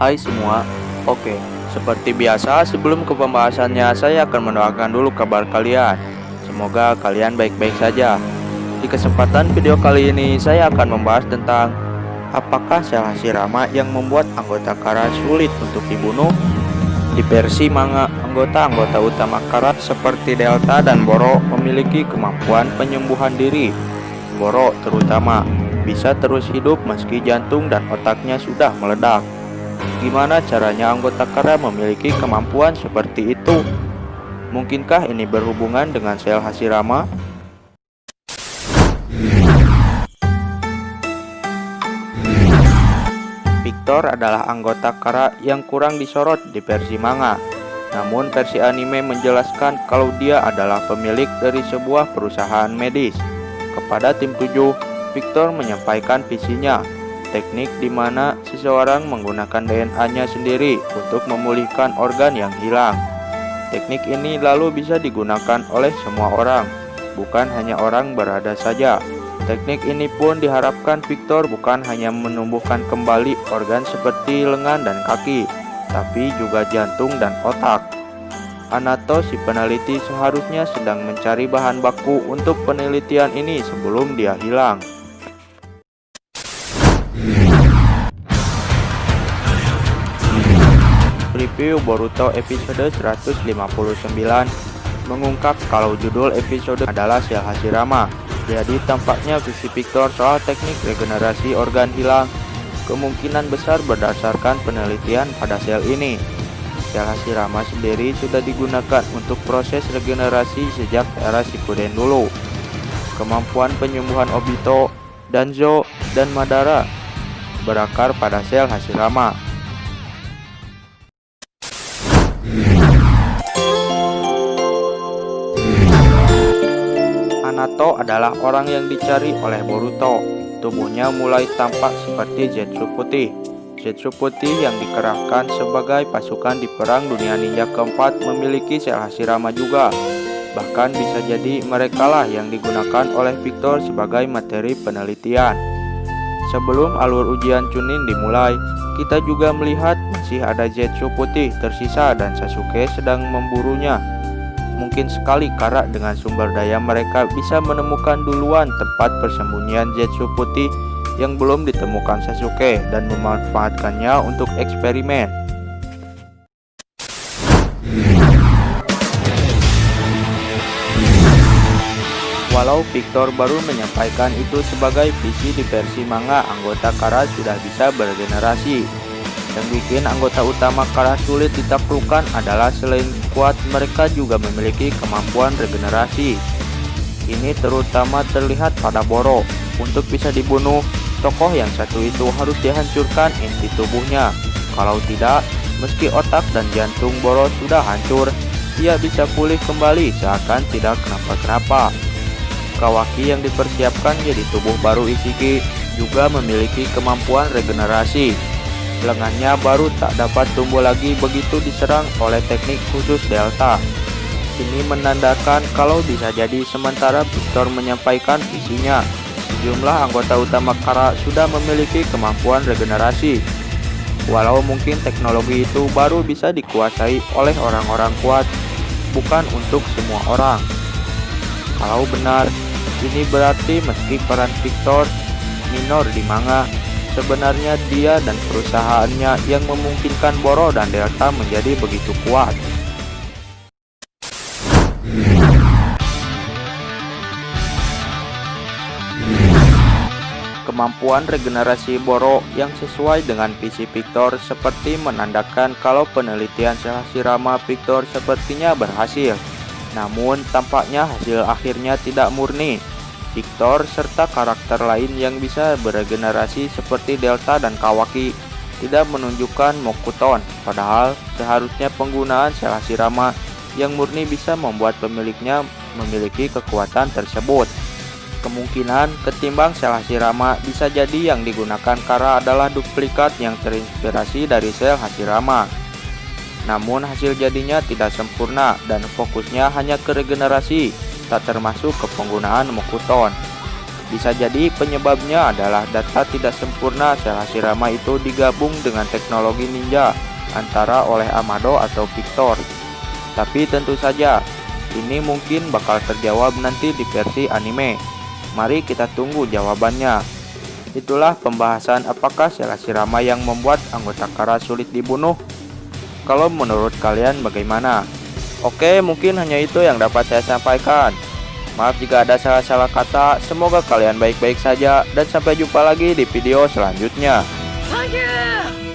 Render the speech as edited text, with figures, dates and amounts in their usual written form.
Hai semua. Oke, seperti biasa sebelum ke pembahasannya saya akan mendoakan dulu kabar kalian. Semoga kalian baik-baik saja. Di kesempatan video kali ini saya akan membahas tentang apakah sel Hashirama yang membuat anggota Kara sulit untuk dibunuh. Di versi manga, anggota-anggota utama Kara seperti Delta dan Boro memiliki kemampuan penyembuhan diri. Boro terutama bisa terus hidup meski jantung dan otaknya sudah meledak. Gimana caranya anggota Kara memiliki kemampuan seperti itu? Mungkinkah ini berhubungan dengan sel Hashirama? Victor adalah anggota Kara yang kurang disorot di versi manga. Namun versi anime menjelaskan kalau dia adalah pemilik dari sebuah perusahaan medis. Kepada tim 7, Victor menyampaikan visinya, teknik di mana seseorang menggunakan DNA-nya sendiri untuk memulihkan organ yang hilang. Teknik ini lalu bisa digunakan oleh semua orang, bukan hanya orang berada saja. Teknik ini pun diharapkan Victor bukan hanya menumbuhkan kembali organ seperti lengan dan kaki, tapi juga jantung dan otak. Anato, si peneliti, seharusnya sedang mencari bahan baku untuk penelitian ini sebelum dia hilang. Review Boruto episode 159 mengungkap kalau judul episode adalah sel Hashirama. Jadi tampaknya visi Victor soal teknik regenerasi organ hilang kemungkinan besar berdasarkan penelitian pada sel ini. Sel Hashirama sendiri sudah digunakan untuk proses regenerasi sejak era Shippuden dulu. Kemampuan penyembuhan Obito, Danzo, dan Madara berakar pada sel Hashirama. Anato adalah orang yang dicari oleh Boruto. Tubuhnya mulai tampak seperti Zetsu Putih. Zetsu Putih yang dikerahkan sebagai pasukan di Perang Dunia Ninja keempat memiliki sel Hashirama juga. Bahkan bisa jadi merekalah yang digunakan oleh Victor sebagai materi penelitian. Sebelum alur ujian Chunin dimulai, kita juga melihat masih ada Zetsu Putih tersisa dan Sasuke sedang memburunya. Mungkin sekali Kara dengan sumber daya mereka bisa menemukan duluan tempat persembunyian Zetsu Putih yang belum ditemukan Sasuke dan memanfaatkannya untuk eksperimen. Walau Victor baru menyampaikan itu sebagai visi di versi manga, anggota Kara sudah bisa beregenerasi. Yang bikin anggota utama Kara sulit ditaklukkan adalah selain kuat, mereka juga memiliki kemampuan regenerasi. Ini terutama terlihat pada Boro. Untuk bisa dibunuh, tokoh yang satu itu harus dihancurkan inti tubuhnya. Kalau tidak, meski otak dan jantung Boro sudah hancur, dia bisa pulih kembali seakan tidak kenapa-kenapa. Kawaki yang dipersiapkan jadi tubuh baru Ishiki juga memiliki kemampuan regenerasi. Lengannya baru tak dapat tumbuh lagi begitu diserang oleh teknik khusus Delta. Ini menandakan kalau bisa jadi sementara Victor menyampaikan visinya, sejumlah anggota utama Kara sudah memiliki kemampuan regenerasi. Walau mungkin teknologi itu baru bisa dikuasai oleh orang-orang kuat, bukan untuk semua orang. Kalau benar, ini berarti meski peran Victor minor di manga, sebenarnya dia dan perusahaannya yang memungkinkan Boro dan Delta menjadi begitu kuat. Kemampuan regenerasi Boro yang sesuai dengan visi Victor seperti menandakan kalau penelitian sel Hashirama Victor sepertinya berhasil. Namun tampaknya hasil akhirnya tidak murni. Victor serta karakter lain yang bisa beregenerasi seperti Delta dan Kawaki tidak menunjukkan Mokuton, padahal seharusnya penggunaan sel Hashirama yang murni bisa membuat pemiliknya memiliki kekuatan tersebut. Kemungkinan ketimbang sel Hashirama bisa jadi yang digunakan Kara adalah duplikat yang terinspirasi dari sel Hashirama. Namun hasil jadinya tidak sempurna dan fokusnya hanya ke regenerasi, tak termasuk ke penggunaan Mokuton. Bisa jadi penyebabnya adalah data tidak sempurna sel Hashirama itu digabung dengan teknologi ninja antara oleh Amado atau Victor. Tapi tentu saja, ini mungkin bakal terjawab nanti di versi anime. Mari kita tunggu jawabannya. Itulah pembahasan apakah sel Hashirama yang membuat anggota Kara sulit dibunuh. Kalau menurut kalian bagaimana? Oke, mungkin hanya itu yang dapat saya sampaikan. Maaf jika ada salah-salah kata. Semoga kalian baik-baik saja dan sampai jumpa lagi di video selanjutnya. Thank you!